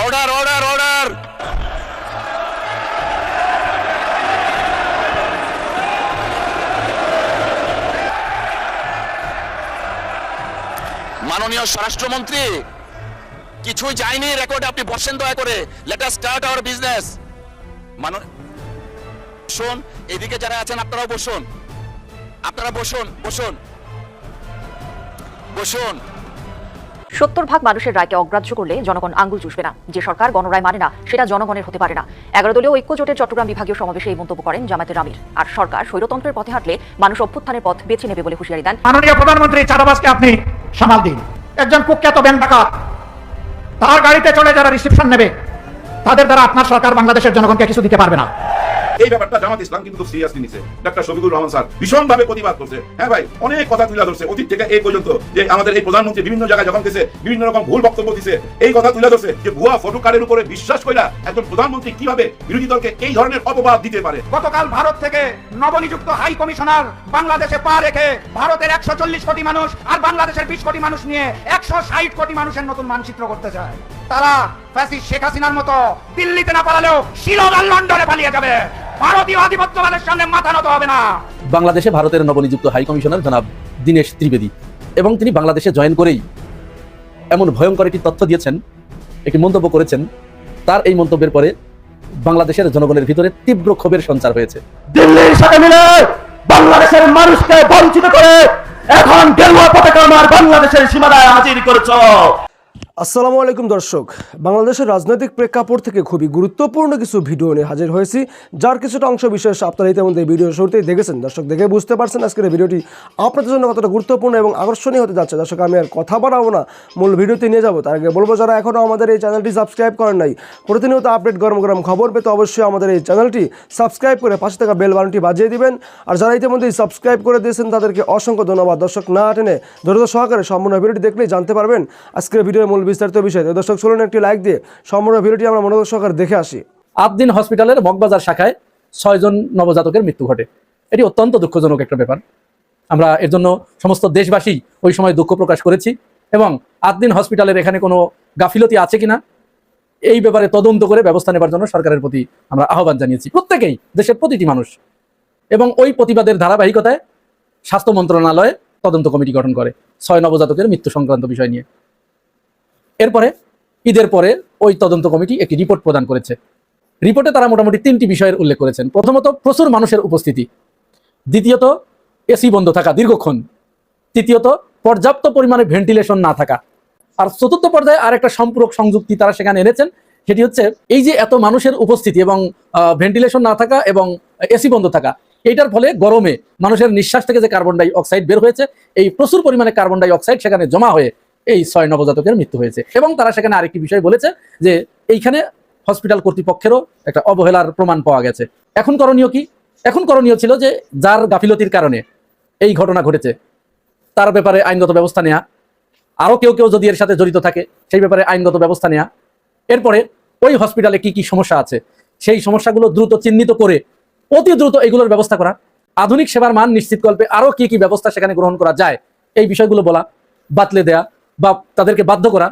Order order order. মাননীয় স্বরাষ্ট্রমন্ত্রী, কিছুই যায়নি রেকর্ডে, আপনি বসেন দয়া করে। Let us start our business. বসুন, এদিকে যারা আছেন আপনারাও বসুন, আপনারা বসুন বসুন বসুন। 70% মানুষের রায়কে অগ্রাহ্য করলে জনগণ আঙ্গুল চুষবে না। যে সরকার গণরায় মানে না সেটা জনগণের হতে পারে না। 11 দলীয় ঐক্য জোটের চট্টগ্রাম বিভাগীয় সমাবেশে এই মন্তব্য করেন জামায়াতের আমির। আর সরকার স্বৈরতন্ত্রের পথে হাঁটলে মানুষ অভ্যুত্থানের পথ বেছে নেবে বলে হুঁশিয়ারি দেন। মাননীয় প্রধানমন্ত্রী, চাঁদাবাজকে আপনি সামাল দিন। একজন কুখ্যাত ব্যাংক ডাকাত, তার গাড়িতে চলে যারা রিসিপশন নেবে, তাদের দ্বারা আপনার সরকার বাংলাদেশের জনগণকে কিছু দিতে পারবে না। এই ব্যাপারটা জামাত ইসলাম কিন্তু খুব সিরিয়াসলি নিছে। ডক্টর শফিকুর রহমান স্যার ভীষণ ভাবে প্রতিবাদ করছে। হ্যাঁ ভাই, অনেক কথা তুলে ধরছে অতীত থেকে এই পর্যন্ত, যে আমাদের এই প্রধানমন্ত্রী বিভিন্ন জায়গায় যখন গেছে বিভিন্ন রকম ভুল বক্তব্য দিছে, এই কথা তুলে ধরছে যে ভুয়া ফটো কার্ডের উপরে বিশ্বাস কইরা একজন প্রধানমন্ত্রী কিভাবে বিরোধী দলকে এই ধরনের অপবাদ দিতে পারে। গতকাল ভারত থেকে নবনিযুক্ত হাই কমিশনার বাংলাদেশে পা রেখে ভারতের 140 কোটি মানুষ আর বাংলাদেশের 20 কোটি মানুষ নিয়ে 160 কোটি মানুষের নতুন মানচিত্র করতে চায়। তারা ফ্যাসিস্ট শেখ হাসিনার মতো দিল্লিতে না পালালেও শিলং আর লন্ডনে পালিয়ে যাবে। ভারতীয় আধিপত্যবাদের সামনে মাথা নত হবে না। বাংলাদেশে ভারতের নবনিযুক্ত হাই কমিশনার জনাব দীনেশ ত্রিবেদী এবং তিনি বাংলাদেশে জয়েন করেই এমন ভয়ঙ্কর একটি তথ্য দিয়েছেন, একটি মন্তব্য করেছেন। তার এই মন্তব্যের পরে বাংলাদেশের জনগণের ভিতরে তীব্র ক্ষোভের সঞ্চার হয়েছে। দিল্লির সাথে মিলে বাংলাদেশের মানুষকে বঞ্চিত করে এখন গেরুয়া পতাকা আমার বাংলাদেশের সীমানায় হাজির করেছ। আসসালামু আলাইকুম দর্শক, বাংলাদেশের রাজনৈতিক প্রেক্ষাপট থেকে খুবই গুরুত্বপূর্ণ কিছু ভিডিও নিয়ে হাজির হয়েছি, যার কিছুটা অংশ বিশেষ আপনারা ইতিমধ্যে ভিডিও শুরুতেই দেখেছেন। দর্শক, দেখে বুঝতে পারছেন আজকের ভিডিওটি আপনাদের জন্য কতটা গুরুত্বপূর্ণ এবং আকর্ষণীয় হতে যাচ্ছে। দর্শক, আমি আর কথা বাড়াবো না, মূল ভিডিওতে নিয়ে যাবো। তার আগে বলবো, যারা এখনও আমাদের এই চ্যানেলটি সাবস্ক্রাইব করেন নাই, প্রতিনিয়ত আপডেট গরম গরম খবর পেতে অবশ্যই আমাদের এই চ্যানেলটি সাবস্ক্রাইব করে পাশে থাকা বেল বাটনটি বাজিয়ে দিবেন। আর যারা ইতিমধ্যেই সাবস্ক্রাইব করে দিয়েছেন তাদেরকে অসংখ্য ধন্যবাদ। দর্শক, না টেনে ধৈর্য সহকারে সম্পূর্ণ ভিডিওটি দেখলেই জানতে পারবেন আজকের ভিডিওর মূল বিস্তারিত বিষয়। দর্শক, চলুন একটি লাইক দিয়ে সম্পূর্ণ ভিডিওটি আমরা মনোযোগ সহকারে দেখে আসি। আদ্দিন হসপিটালের মগবাজার শাখায় 6 জন নবজাতকের মৃত্যু ঘটে। এটি অত্যন্ত দুঃখজনক একটা ব্যাপার। আমরা এর জন্য সমস্ত দেশবাসী ওই সময় দুঃখ প্রকাশ করেছি এবং আদ্দিন হসপিটালের এখানে কোনো গাফিলতি আছে কিনা এই ব্যাপারে তদন্ত করে ব্যবস্থা নেবার জন্য সরকারের প্রতি আমরা আহ্বান জানিয়েছি, প্রত্যেকেই, দেশের প্রতিটি মানুষ। এবং ওই প্রতিবাদের ধারাবাহিকতায় স্বাস্থ্য মন্ত্রণালয় তদন্ত কমিটি গঠন করে 6 নবজাতকের মৃত্যু সংক্রান্ত বিষয় নিয়ে। এরপরে ঈদের পরে ওই তদন্ত কমিটি একটি রিপোর্ট প্রদান করেছে। রিপোর্টে তারা মোটামুটি 3টি বিষয়ের উল্লেখ করেছেন। প্রথমত, প্রচুর মানুষের উপস্থিতি। দ্বিতীয়ত, এসি বন্ধ থাকা দীর্ঘক্ষণ। তৃতীয়ত, পর্যাপ্ত পরিমাণে ভেন্টিলেশন না থাকা। আর চতুর্থ পর্যায়ে আর একটা সম্পূরক সংযুক্তি তারা সেখানে এনেছেন, সেটি হচ্ছে এই যে এত মানুষের উপস্থিতি এবং ভেন্টিলেশন না থাকা এবং এসি বন্ধ থাকা, এইটার ফলে গরমে মানুষের নিঃশ্বাস থেকে যে কার্বন ডাই অক্সাইড বের হয়েছে, এই প্রচুর পরিমাণে কার্বন ডাই অক্সাইড সেখানে জমা হয়ে এই 6 নবজাতকের মৃত্যু হয়েছে। এবং তারা সেখানে আরেকটি বিষয় বলেছে যে এইখানে হসপিটাল কর্তৃপক্ষেরও একটা অবহেলার প্রমাণ পাওয়া গেছে। এখন করণীয় কি? এখন করণীয় ছিল যে যার গাফিলতির কারণে এই ঘটনা ঘটেছে তার ব্যাপারে আইনগত ব্যবস্থা নেওয়া, আরও কেউ কেউ যদি এর সাথে জড়িত থাকে সেই ব্যাপারে আইনগত ব্যবস্থা নেওয়া। এরপরে ওই হসপিটালে কি কি সমস্যা আছে সেই সমস্যাগুলো দ্রুত চিহ্নিত করে অতি দ্রুত এগুলোর ব্যবস্থা করা, আধুনিক সেবার মান নিশ্চিতকল্পে আরও কি কি ব্যবস্থা সেখানে গ্রহণ করা যায় এই বিষয়গুলো বলা, বাতলে দেয়া বা তাদেরকে বাধ্য করা।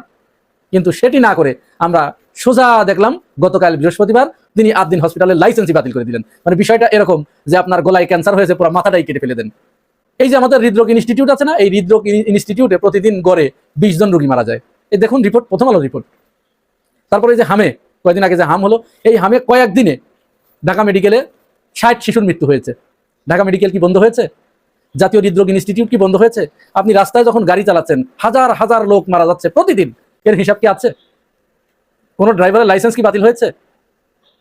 কিন্তু সেটি না করে আমরা সোজা দেখলাম গতকাল বৃহস্পতিবার তিনি আদ্দিন হসপিটালের লাইসেন্সই বাতিল করে দিলেন। মানে বিষয়টা এরকম যে আপনার গলায় ক্যান্সার হয়েছে, পুরো মাথাটাই কেটে ফেলে দেন। এই যে আমাদের হৃদরোগ ইনস্টিটিউট আছে না, এই হৃদরোগ ইনস্টিটিউটে প্রতিদিন গড়ে 20 জন রোগী মারা যায়। এই দেখুন রিপোর্ট, প্রথম আলো রিপোর্ট। তারপরে এই যে হামে কয়েকদিন আগে যে হাম হলো, এই হামে কয়েকদিনে ঢাকা মেডিকেলে 60 শিশুর মৃত্যু হয়েছে। ঢাকা মেডিকেল কি বন্ধ হয়েছে? জাতীয় হৃদরোগ ইনস্টিটিউট কি বন্ধ হয়েছে? আপনি রাস্তায় যখন গাড়ি চালাচ্ছেন হাজার হাজার লোক মারা যাচ্ছে প্রতিদিন, এর হিসাব কি আছে? কোন ড্রাইভারের লাইসেন্স কি বাতিল হয়েছে?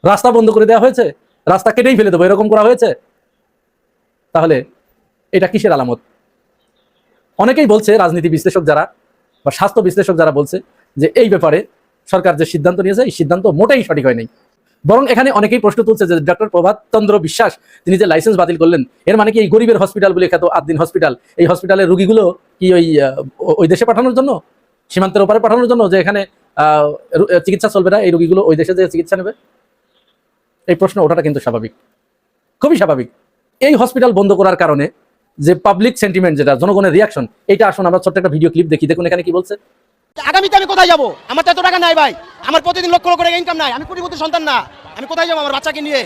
রাস্তা বন্ধ করে দেওয়া হয়েছে? রাস্তা কেটেই ফেলে দেবো এরকম করা হয়েছে? তাহলে এটা কিসের আলামত? অনেকেই বলছে, রাজনীতি বিশ্লেষক যারা বা স্বাস্থ্য বিশ্লেষক যারা বলছে যে এই ব্যাপারে সরকার যে সিদ্ধান্ত নিয়েছে এই সিদ্ধান্ত মোটেই সঠিক হয় নাই। বরং এখানে অনেকেই প্রশ্ন তুলছে যে ডক্টর প্রভাত চন্দ্র বিশ্বাস তিনি যে লাইসেন্স বাতিল করলেন, এর মানে কি এই গরিবের হসপিটাল বলে খ্যাত আদ্দিন হসপিটাল, এই হসপিটালের রোগীগুলো কি ওই দেশে পাঠানোর জন্য, সীমান্তের ওপারে পাঠানোর জন্য, যে এখানে চিকিৎসা চলবে না, এই রোগীগুলো ওই দেশে যে চিকিৎসা নেবে? এই প্রশ্ন ওঠাটা কিন্তু স্বাভাবিক, খুবই স্বাভাবিক। এই হসপিটাল বন্ধ করার কারণে যে পাবলিক সেন্টিমেন্ট, যেটা জনগণের রিয়াকশন, এটা আসুন আমরা ছোট্ট একটা ভিডিও ক্লিপ দেখি। দেখুন এখানে কি বলছে। আগামীতে আমি কোথায় যাবো? আমার তো এত টাকা নাই ভাই, আমার প্রতিদিন লক্ষ লক্ষ টাকা ইনকাম নাই, আমি কোটিপতির সন্তান না, আমি কোথায় যাবো আমার বাচ্চাকে নিয়ে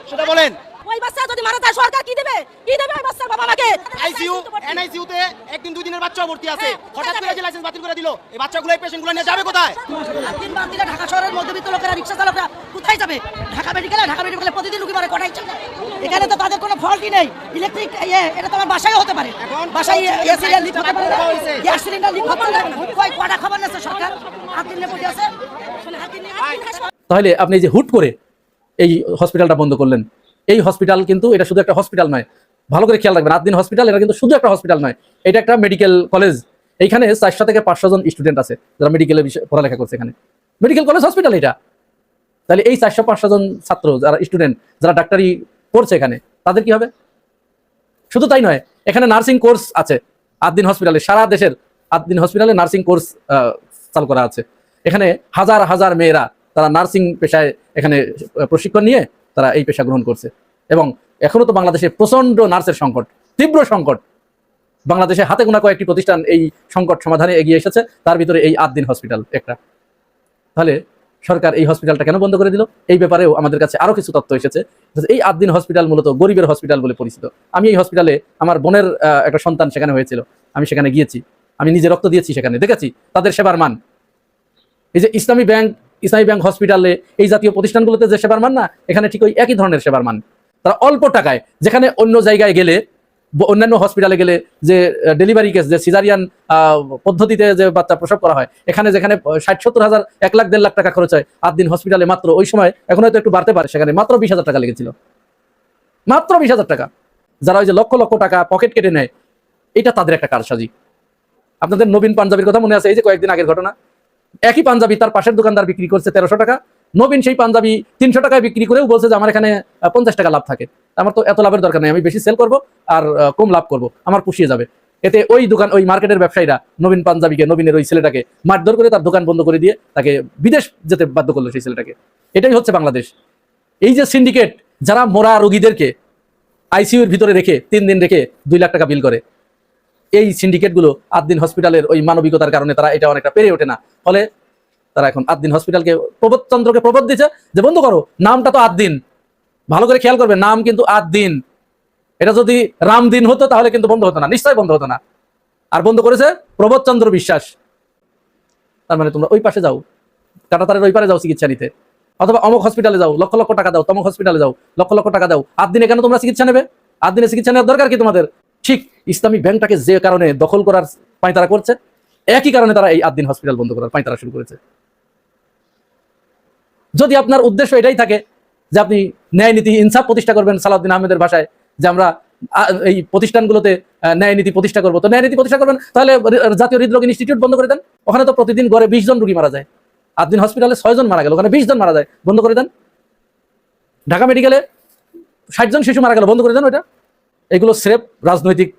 সেটা বলেন। ওই বাচ্চা যদি মারা যায় সরকার কি দেবে? কি দেবে ওই বাচ্চার বাবা মাকে? আইসিইউ এনআইসিইউ তে একদিন দুই দিনের বাচ্চা ভর্তি আছে, হঠাৎ করে যে লাইসেন্স বাতিল করে দিল, এই বাচ্চাগুলো এই পেশেন্টগুলো নিয়ে যাবে কোথায়? দিন বাদ দিলে ঢাকা শহরের মধ্যবিত্ত লোকেরা, রিকশা চালকরা কোথায় যাবে? ঢাকা মেডিকেলে প্রতিদিন রুগী মারে কটাই চলে। এখানে তো তাদের কোনো ফল্টই নেই। ইলেকট্রিক এটা তো আমার বাসায় হতে পারে, বাসায় এসি লিক হতে পারে, গ্যাস সিলিন্ডার লিক হতে পারে। কয়টা খবর নেছে সরকার? হাত দিনে পড়ে আছে। তাহলে আপনি যে হুট করে এই হসপিটালটা বন্ধ করলেন, এই হসপিটাল কিন্তু এটা শুধু একটা হসপিটাল নয়, ভালো করে খেয়াল রাখবেন। আদ্দিন হসপিটাল এটা কিন্তু শুধু একটা হসপিটাল নয়, এটা একটা মেডিকেল কলেজ। এইখানে 400 থেকে 500 জন স্টুডেন্ট আছে যারা মেডিকেলে পড়ালেখা করছে। এখানে মেডিকেল কলেজ হসপিটাল এটা। তাহলে এই 400-500 জন ছাত্র যারা স্টুডেন্ট যারা ডাক্তারি পড়ছে এখানে, তাদের কি হবে? শুধু তাই নয়, এখানে নার্সিং কোর্স আছে আদ্দিন হসপিটালে, সারা দেশের আদ্দিন হসপিটালে নার্সিং কোর্স চালু করা আছে। এখানে হাজার হাজার মেয়েরা তারা নার্সিং পেশায় এখানে প্রশিক্ষণ নিয়ে তারা এই পেশা গ্রহণ করছে। এবং এখনো তো বাংলাদেশে প্রচন্ড নার্সের সংকট, তীব্র সংকট। বাংলাদেশে হাতে গোনা কয়েকটি প্রতিষ্ঠান এই সংকট সমাধানে এগিয়ে এসেছে, তার ভিতরে এই আদ্দিন হসপিটাল একটা। তাহলে সরকার এই হসপিটালটা কেন বন্ধ করে দিল? এই ব্যাপারেও আমাদের কাছে আরো কিছু তথ্য এসেছে। এই আদ্দিন হসপিটাল মূলত গরিবের হসপিটাল বলে পরিচিত। আমি এই হসপিটালে, আমার বোনের একটা সন্তান সেখানে হয়েছিল, আমি সেখানে গিয়েছি, আমি নিজে রক্ত দিয়েছি, সেখানে দেখেছি তাদের সেবার মান। এই যে ইসলামী ব্যাংক হসপিটালে, এই জাতীয় প্রতিষ্ঠানগুলোতে যে সেবার মান না, এখানে ঠিক ওই একই ধরনের সেবার মান। তারা অল্প টাকায়, যেখানে অন্য জায়গায় গেলে, অন্যান্য হসপিটালে গেলে যে ডেলিভারি কেস, যে সিজারিয়ান পদ্ধতিতে যে বাচ্চা প্রসব করা হয়, এখানে যেখানে 60-70 হাজার, 1 লাখ 1.5 লাখ টাকা খরচ হয়, আদ্দিন হসপিটালে মাত্র ওই সময়, এখন হয়তো একটু বাড়তে পারে, সেখানে মাত্র 20,000 টাকা লেগেছিল। মাত্র 20,000 টাকা। যারা ওই যে লক্ষ লক্ষ টাকা পকেট কেটে নেয়, এটা তাদের একটা কারসাজি। আপনাদের নবীন পাঞ্জাবির কথা মনে আছে? এই যে কয়েকদিন আগের ঘটনা, একই পাঞ্জাবি তার পাশের দোকানদার বিক্রি করছে 1300 টাকা, নবীন সেই পাঞ্জাবি 300 টাকায় বিক্রি করেও বলছে যে আমার এখানে 50 টাকা লাভ থাকে। আমার তো এত লাভের দরকার নেই, আমি বেশি সেল করব আর কম লাভ করব, আমার পুষিয়ে যাবে। এতে ওই মার্কেটের ব্যবসায়ীরা নবীনের ওই ছেলেটাকে মারধর করে তার দোকান বন্ধ করে দিয়ে তাকে বিদেশ যেতে বাধ্য করলো সেই ছেলেটাকে। এটাই হচ্ছে বাংলাদেশ। এই যে সিন্ডিকেট, যারা মরা রোগীদেরকে আইসিইউর ভিতরে রেখে 3 দিন রেখে 2 লাখ টাকা বিল করে, এই সিন্ডিকেটগুলো আদ্দিন হসপিটালের ওই মানবিকতার কারণে তারা এটা অনেকটা পেরে ওঠে না। ফলে তারা এখন আদ্দিন হসপিটালকে, প্রবোধচন্দ্রকে প্রবোধ দিচ্ছে যে বন্ধ করো, নামটা তো আদ্দিন। ভালো করে খেয়াল করবে, নাম কিন্তু আদ্দিন। এটা যদি রামদিন হতো তাহলে কিন্তু বন্ধ হতো না, নিশ্চয়ই বন্ধ হতো না। আর বন্ধ করেছে প্রবোধচন্দ্র বিশ্বাস। তার মানে তোমরা ওই পাশে যাও, কাঁটাতারের ওই পারে যাও চিকিৎসা নিতে, অথবা অমুক হসপিটালে যাও, লক্ষ লক্ষ টাকা দাও, তমুক হসপিটালে যাও, লক্ষ লক্ষ টাকা দাও। আদ্দিনে কেন তোমরা চিকিৎসা নেবে? আদ্দিনে চিকিৎসা নেওয়ার দরকার কি তোমাদের? ঠিক ইসলামী ব্যাংকটাকে যে কারণে দখল করার পাঁয়তারা করছে, একই কারণে তারা এই আদ্দিন হসপিটাল বন্ধ করার পাঁয়তারা শুরু করেছে। যদি আপনার উদ্দেশ্য এটাই থাকে যে আপনি ন্যায় নীতি ইনসাফ প্রতিষ্ঠা করবেন, সালাউদ্দিন আহমেদের ভাষায়, যে আমরা এই প্রতিষ্ঠানগুলোতে ন্যায় নীতি প্রতিষ্ঠা করবো, তো ন্যায় নীতি প্রতিষ্ঠা করবেন, তাহলে জাতীয় হৃদরোগ ইনস্টিটিউট বন্ধ করে দেন। ওখানে তো প্রতিদিন গড়ে 20 জন রোগী মারা যায়। আদ্দিন হসপিটালে 6 জন মারা গেল, ওখানে 20 জন মারা যায়, বন্ধ করে দেন। ঢাকা মেডিকেলে 60 জন শিশু মারা গেল, বন্ধ করে দেন ওইটা। এগুলো স্রেফ রাজনৈতিক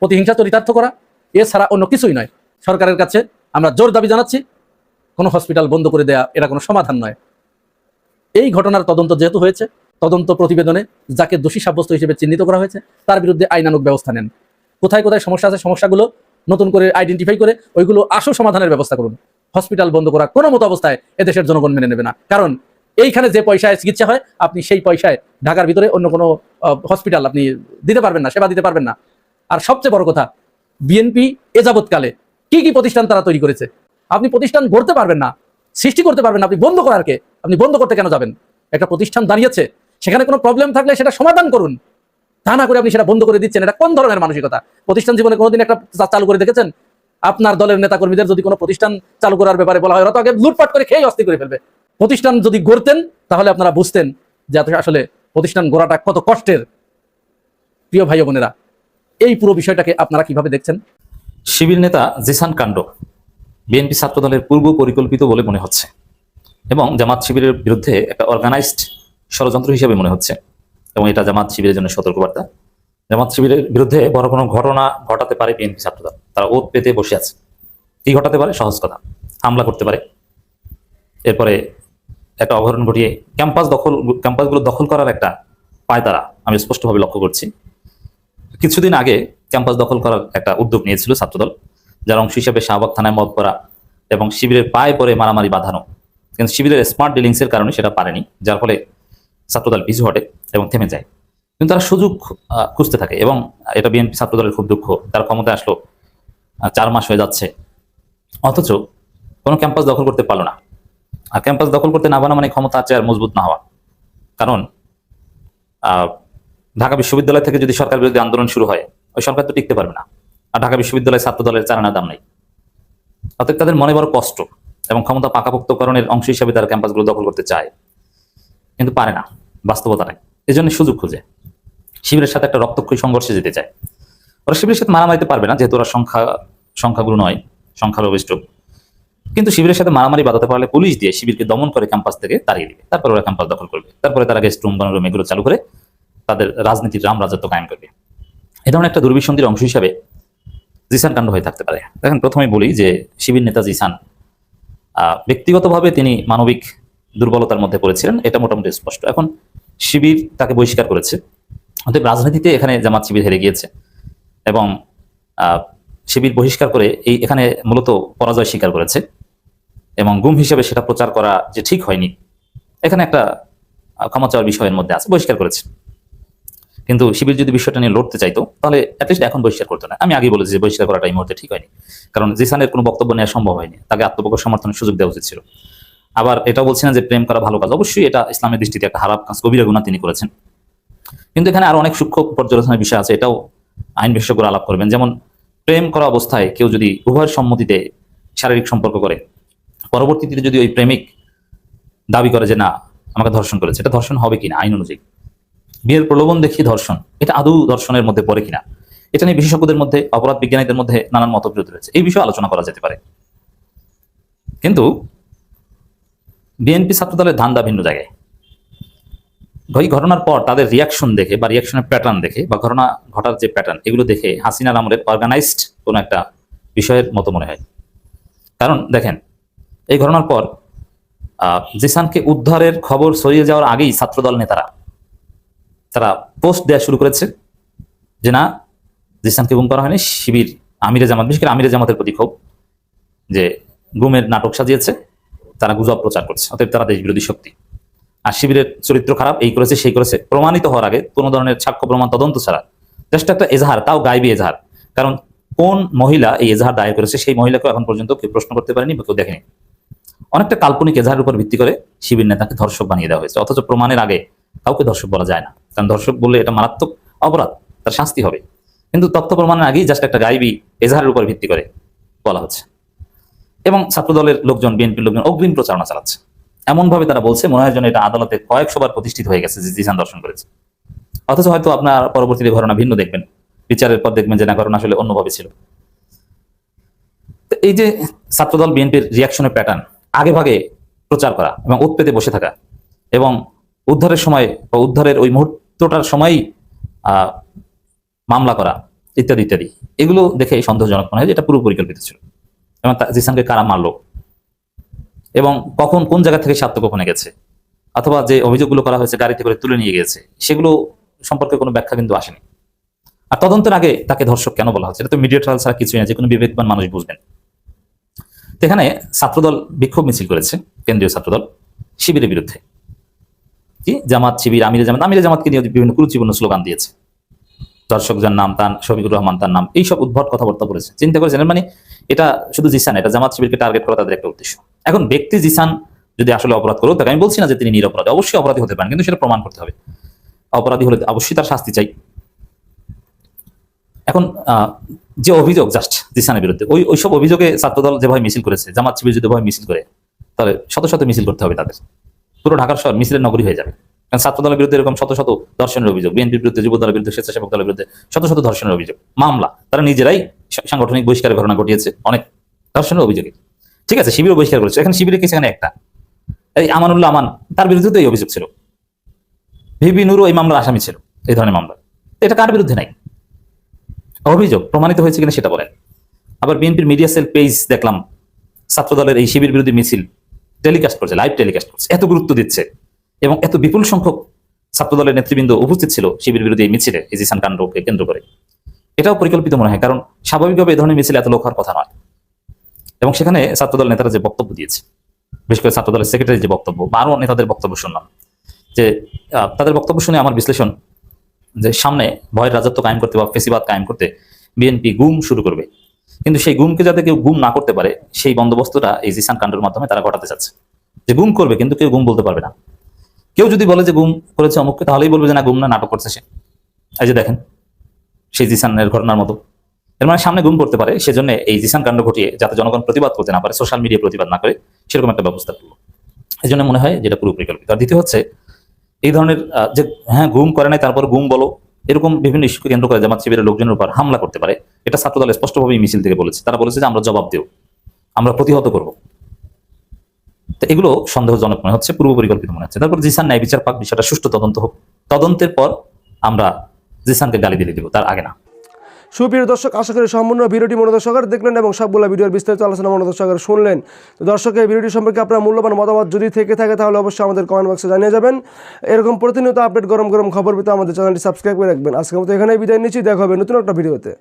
প্রতিহিংসা চরিতার্থ করা, এছাড়া অন্য কিছুই নয়। সরকারের কাছে আমরা জোর দাবি জানাচ্ছি, কোনো হসপিটাল বন্ধ করে দেয়া এটা কোনো সমাধান নয়। এই ঘটনার তদন্ত যেহেতু হয়েছে, তদন্ত প্রতিবেদনে যাকে দোষী সাব্যস্ত হিসেবে চিহ্নিত করা হয়েছে তার বিরুদ্ধে আইনানুগ ব্যবস্থা নেন। কোথায় কোথায় সমস্যা আছে, সমস্যাগুলো নতুন করে আইডেন্টিফাই করে ওইগুলো আসল সমাধানের ব্যবস্থা করুন। হসপিটাল বন্ধ করা কোনো মতো অবস্থায় এদেশের জনগণ মেনে নেবে না। কারণ এইখানে যে পয়সায় চিকিৎসা হয়, আপনি সেই পয়সায় ঢাকার ভিতরে অন্য কোনো হসপিটাল আপনি দিতে পারবেন না, সেবা দিতে পারবেন না। আর সবচেয়ে বড় কথা, বিএনপি এ যাবৎকালে কি কি প্রতিষ্ঠান তারা তৈরি করেছে, আপনি প্রতিষ্ঠান গড়তে পারবেন না, সৃষ্টি করতে পারবেন না, আপনি বন্ধ করার কে? আপনি বন্ধ করতে কেন যাবেন? একটা প্রতিষ্ঠান দাঁড়িয়েছে, সেখানে কোনো প্রবলেম থাকলে সেটা সমাধান করুন, তা না করে আপনি সেটা বন্ধ করে দিচ্ছেন। এটা কোন ধরনের মানসিকতা? প্রতিষ্ঠান জীবনে কোনোদিন একটা চালু করে দেখেছেন? আপনার দলের নেতাকর্মীদের যদি কোনো প্রতিষ্ঠান চালু করার ব্যাপারে বলা হয়, ওরা তো আগে লুটপাট করে খেয়ে অস্থির করে ফেলবে। প্রতিষ্ঠান যদি গড়তেন তাহলে আপনারা বুঝতেন যে আসলে প্রতিষ্ঠান গড়াটা কত কষ্টের। প্রিয় ভাই বোনেরা, এই পুরো বিষয়টাকে আপনারা কিভাবে দেখছেন? শিবির নেতা জিসান কাণ্ড বিএনপি ছাত্রদলের পূর্ব পরিকল্পিত বলে মনে হচ্ছে এবং জামাত শিবিরের বিরুদ্ধে একটা অর্গানাইজড ষড়যন্ত্র হিসেবে মনে হচ্ছে, এবং এটা জামাত শিবিরের জন্য সতর্কবার্তা। জামাত শিবিরের বিরুদ্ধে বড় কোনো ঘটনা ঘটাতে পারে বিএনপি ছাত্রদল, তারা ওত পেতে বসে আছে। কি ঘটাতে পারে? সহজ কথা, হামলা করতে পারে, এরপরে একটা অবরোধ ঘটিয়ে ক্যাম্পাসগুলো দখল করার একটা পায়তারা আমি স্পষ্টভাবে লক্ষ্য করছি। কিছুদিন আগে ক্যাম্পাস দখল করার একটা উদ্যোগ নিয়েছিল ছাত্রদল, যার অংশ হিসেবে শাহবাগ থানায় মব করা এবং শিবিরের পায়ে পরে মারামারি বাঁধানো, কিন্তু শিবিরের স্মার্ট ডিলিংসের কারণে সেটা পারেনি, যার ফলে ছাত্রদল পিছু হটে এবং থেমে যায়। কিন্তু তারা সুযোগ খুঁজতে থাকে এবং এটা বিএনপি ছাত্রদলের খুব দুঃখ। তারা ক্ষমতায় আসলো 4 মাস হয়ে যাচ্ছে, অথচ কোনো ক্যাম্পাস দখল করতে পারলো না। আর ক্যাম্পাস দখল করতে না পারা মানে ক্ষমতা চেয়ার মজবুত না হওয়া। কারণ ঢাকা বিশ্ববিদ্যালয় থেকে যদি সরকার বিরোধী আন্দোলন শুরু হয়, ওই সরকার তো টিকতে পারবে না। আর ঢাকা বিশ্ববিদ্যালয় ছাত্রদলের চারানার দাম নেই। অতএব তাদের মনে বড় কষ্ট এবং ক্ষমতা পাকাপোক্তকরণের অংশ হিসাবে তারা ক্যাম্পাসগুলো দখল করতে চায়, কিন্তু পারে না, বাস্তবতা নাই। এই জন্য সুযোগ খুঁজে শিবিরের সাথে একটা রক্তক্ষয়ী সংঘর্ষে যেতে চায়। ওরা শিবিরের সাথে মারামারিতে পারবে না, যেহেতু ওরা সংখ্যাগুলো নয়, সংখ্যালঘিষ্ঠ। কিন্তু শিবিরের সাথে মারামারি বাঁধাতে পারলে পুলিশ দিয়ে শিবিরকে দমন করে ক্যাম্পাস থেকে তাড়িয়ে দিবে। তারপরে ওরা ক্যাম্পাস দখল করবে, তারপরে তারা গেস্ট রুম, গণরুম এগুলো চালু করে তাদের রাজনীতির রাজত্ব কায়েম করবে। এ ধরনের একটা দুর্বিসন্ধির অংশ হিসাবে জিসান কাণ্ড হয়ে থাকতে পারে। দেখেন, প্রথমে বলি যে শিবির নেতা জিসান ব্যক্তিগতভাবে তিনি মানবিক দুর্বলতার মধ্যে পড়েছিলেন, এটা মোটামুটি স্পষ্ট। এখন শিবির তাকে বহিষ্কার করেছে, অতএব রাজনীতিতে এখানে জামাত শিবির হেরে গিয়েছে এবং শিবির বহিষ্কার করে এখানে মূলত পরাজয় স্বীকার করেছে এবং গুম হিসেবে সেটা প্রচার করা যে ঠিক হয়নি, এখানে একটা ক্ষমা চাওয়ার বিষয়ের মধ্যে আছে, বহিষ্কার করেছে। কিন্তু শিবির যদি বিষয়টা নিয়ে লড়তে চাইতো তাহলে অ্যাটলিস্ট এখন বহিষ্কার করতো না। আমি আগে বলেছি যে বহিষ্কার করাটা এই মুহূর্তে ঠিক হয়নি, কারণ জিসানের কোনো বক্তব্য নেওয়া সম্ভব হয়নি, তাকে আত্মপক্ষ সমর্থনের সুযোগ দেওয়া উচিত ছিল। আবার এটা বলছি না যে প্রেম করা ভালো কাজ, অবশ্যই এটা ইসলামের দৃষ্টিতে একটা খারাপ কাজ, কবিরা গুনাহ তিনি করেছেন। কিন্তু এখানে আরো অনেক সূক্ষ্ম পর্যালোচনার বিষয় আছে, এটাও আইন বিশেষজ্ঞরা আলাপ করবেন। যেমন প্রেম করা অবস্থায় কেউ যদি উভয়ের সম্মতিতে শারীরিক সম্পর্ক করে, পরবর্তীতে যদি ওই প্রেমিক দাবি করে যে না আমাকে ধর্ষণ করেছে, এটা ধর্ষণ হবে কিনা আইন অনুযায়ী? বিয়ের প্রলোভন দেখিয়ে ধর্ষণ, এটা আদৌ ধর্ষণের মধ্যে পড়ে কিনা, এটা নিয়ে বিশেষজ্ঞদের মধ্যে, অপরাধ বিজ্ঞানীদের মধ্যে নানান মতবিরোধ রয়েছে, এই বিষয়ে আলোচনা করা যেতে পারে। কিন্তু বিএনপি ছাত্রদলের ধান্দা ভিন্ন জায়গায়। ওই ঘটনার পর তাদের রিয়াকশন দেখে বা রিয়াকশনের প্যাটার্ন দেখে বা ঘটনা ঘটার যে প্যাটার্ন, এগুলো দেখে হাসিনার আমলের অর্গানাইজড কোনো একটা বিষয়ের মতো মনে হয়। কারণ দেখেন, এই ঘটনার পর জিসানকে উদ্ধারের খবর ছড়িয়ে যাওয়ার আগেই ছাত্রদল নেতারা তারা পোস্ট দেওয়া শুরু করেছে যে না, জিসানকে গুম করা হয়নি, শিবির আমিরে জামাত, বিশেষ করে আমিরে জামাতের প্রতি ক্ষোভ, যে গুমের নাটক সাজিয়েছে, তারা গুজব প্রচার করছে, অতএব তারা দেশ বিরোধী শক্তি। আর শিবিরের চরিত্র খারাপ, এই করেছে সেই করেছে, প্রমাণিত হওয়ার আগে কোনো ধরনের সাক্ষ্য প্রমাণ তদন্ত ছাড়া জাস্ট একটা এজাহার, তাও গায়েবী এজাহার। কারণ কোন মহিলা এই এজাহার দায়ের করেছে সেই মহিলাকে এখন পর্যন্ত কেউ প্রশ্ন করতে পারেনি বা কেউ দেখেনি। অনেকটা কাল্পনিক এজাহারের উপর ভিত্তি করে শিবির নেতাকে ধর্ষক বানিয়ে দেওয়া হয়েছে, অথচ প্রমাণের আগে কাউকে ধর্ষক বলা যায় না, কারণ ধর্ষক বললে এটা মারাত্মক অপরাধ, তার শাস্তি হবে। কিন্তু তথ্য প্রমাণের আগেই জাস্ট একটা গায়েবী এজাহারের উপর ভিত্তি করে বলা হচ্ছে। এবং ছাত্রদলের লোকজন, বিএনপির লোকজন অগ্রিম প্রচারণা চালাচ্ছে, এমন ভাবে তারা বলছে মনে হয় যেন এটা আদালতে কয়েকশোবার প্রতিষ্ঠিত হয়ে গেছে যে জিসান দর্শন করেছে। অথচ হয়তো আপনার পরবর্তীতে ঘটনা ভিন্ন দেখবেন, বিচারের পর দেখবেন যে না, ঘটনা আসলে অন্যভাবে ছিল। তো এই যে ছাত্রদল বিএনপির রিয়াকশনের প্যাটার্ন, আগে ভাগে প্রচার করা এবং ওত পেতে বসে থাকা এবং উদ্ধারের সময় বা উদ্ধারের ওই মুহূর্তটার সময়ই মামলা করা ইত্যাদি ইত্যাদি, এগুলো দেখে সন্দেহজনক মনে হয় যে এটা পুরো পরিকল্পিত ছিল। এবং জিসানকে কারা মারলো এবং কখন কোন জায়গা থেকে সে আত্মগোপনে গেছে, অথবা যে অভিযোগগুলো করা হয়েছে গাড়িতে করে তুলে নিয়ে গেছে, সেগুলো সম্পর্কে কোনো ব্যাখ্যা কিন্তু আসেনি। আর তদন্তের আগে তাকে ধর্ষক কেন বলা হচ্ছে, এটা তো মিডিয়া ট্রায়াল ছাড়া কিছুই না, যে কোনো বিবেকবান মানুষ বুঝবেন। এখানে ছাত্রদল বিক্ষোভ মিছিল করেছে, কেন্দ্রীয় ছাত্রদল শিবিরের বিরুদ্ধে। কি জামাত শিবির আমিরে জামাত, আমিরে জামাতকে নিয়ে বিভিন্ন কুরুচিপূর্ণ স্লোগান দিয়েছে, দর্শক যার নাম তার, শফিকুর রহমান তার নাম, এইসব উদ্ভট কথাবার্তা বলেছে। চিন্তা করেছেন, মানে এটা শুধু জিসান, এটা জামাত শিবিরকে টার্গেট করা তাদের একটা উদ্দেশ্য। এখন ব্যক্তি জিসান যদি আসলে অপরাধ করো, তাকে আমি বলছি না যে তিনি নিরপরাধী, অবশ্যই অপরাধী হতে পারেন, কিন্তু সেটা প্রমাণ করতে হবে। অপরাধী হলে অবশ্যই তার শাস্তি চাই। এখন যে অভিযোগ জাস্ট জিসানের বিরুদ্ধে, ওইসব অভিযোগে ছাত্রদল যেভাবে মিছিল করেছে, জামাত শিবির যদি ভাবে মিছিল করে, তাহলে শত শত মিছিল করতে হবে তাদের, পুরো ঢাকার শহর মিছিলের নগরী হয়ে যাবে। কারণ ছাত্রদলের বিরুদ্ধে এরকম শত শত ধর্ষণের অভিযোগ, বিএনপির বিরুদ্ধে, যুব দলের বিরুদ্ধে, স্বেচ্ছাসেবক দলের বিরুদ্ধে শত শত ধর্ষণের অভিযোগ, মামলা, তারা নিজেরাই সাংগঠনিক বহিষ্কারের ঘটনা ঘটিয়েছে অনেক ধর্ষণের অভিযোগে। ঠিক আছে, শিবির বহিষ্কার করেছে, এখানে শিবিরের কেস এখানে একটা, এই আমানুল্লাহ আমান, তার বিরুদ্ধে তো এই অভিযোগ ছিল, ভিবি নুরও এই মামলার আসামি ছিল, এই ধরনের মামলা। এটা কার বিরুদ্ধে নাই, অভিযোগ প্রমাণিত হয়েছে কিনা সেটা বলেন। আবার বিএনপির মিডিয়া সেল পেজ দেখলাম ছাত্রদলের এই শিবির বিরোধী মিছিল টেলিকাস্ট করছে, লাইভ টেলিকাস্ট করছে, এত গুরুত্ব দিচ্ছে এবং এত বিপুল সংখ্যক ছাত্রদলের নেতৃবৃন্দ উপস্থিত ছিল শিবির বিরোধী এই মিছিলে, এই জিসান কাণ্ডকে কেন্দ্র করে। এটাও পরিকল্পিত মনে হয়, কারণ স্বাভাবিকভাবে এই ধরনের মিছিলে এত লোক হওয়ার কথা নয়। এবং সেখানে ছাত্রদল নেতারা যে বক্তব্য দিয়েছে, বিশেষ করে ছাত্রদলের সেক্রেটারি যে বক্তব্য বা আরো নেতাদের বক্তব্য শুনলাম, যে তাদের বক্তব্য শুনে আমার বিশ্লেষণ যে সামনে ভয়ের রাজত্ব কায়েম করতে বা ফেসিবাদ কায়েম করতে বিএনপি গুম শুরু করবে, কিন্তু সেই গুমকে যাতে কেউ গুম না করতে পারে সেই বন্দোবস্তটা এই জিসান কাণ্ডের মাধ্যমে তারা ঘটাতে চাচ্ছে। যে গুম করবে কিন্তু কেউ গুম বলতে পারবে না। কেউ যদি বলে যে গুম করেছে অমুককে, তাহলেই বলবে যে না গুম না, নাটক করছে সে। এই যে দেখেন সেই জিসানের ঘটনার মতো, এর মানে সামনে গুম করতে পারে, সেজন্য এই জিসান কাণ্ড ঘটিয়ে যাতে জনগণ প্রতিবাদ করতে না পারে, সোশ্যাল মিডিয়া প্রতিবাদ না করে, সেরকম একটা ব্যবস্থা করলো। এই জন্য মনে হয় যেটা পুরো পরিকল্পিত। আর দ্বিতীয় হচ্ছে এই ধরনের যে হ্যাঁ গুম করে নাই তারপর গুম বলো, এরকম বিভিন্ন ইস্যুকে কেন্দ্র করে জামাত শিবিরের লোকজনের উপর হামলা করতে পারে, এটা ছাত্রদল স্পষ্টভাবে মিছিল থেকে বলেছে। তারা বলেছে যে আমরা জবাব দেব, আমরা প্রতিহত করব। তো এগুলো সন্দেহজনক মনে হচ্ছে, পূর্ব পরিকল্পিত মনে হচ্ছে। তারপর জিসান ন্যায় বিচার পাক, বিষয়টা সুষ্ঠু তদন্ত হোক, তদন্তের পর আমরা জিসানকে গালি দিয়ে দিব, তার আগে না। সুপ্রিয় দর্শক, আশা করি সম্পূর্ণ ভিডিওটি মনোযোগ সহকারে দেখলেন এবং সবগুলো ভিডিওর বিস্তারিত আলোচনা মনোযোগ সহকারে শুনলেন। তো দর্শক, এই ভিডিওটি সম্পর্কে আপনার মূল্যবান মতামত যদি থেকে থাকে তাহলে অবশ্যই আমাদের কমেন্ট বক্সে জানিয়ে যাবেন। এরকম প্রতিনিয়ত আপডেট গরম গরম খবর পেতে আমাদের চ্যানেলটি সাবস্ক্রাইব করে রাখবেন। আজকের মতো এখানেই বিদায় নিচ্ছি, দেখা হবে নতুন একটা ভিডিওতে।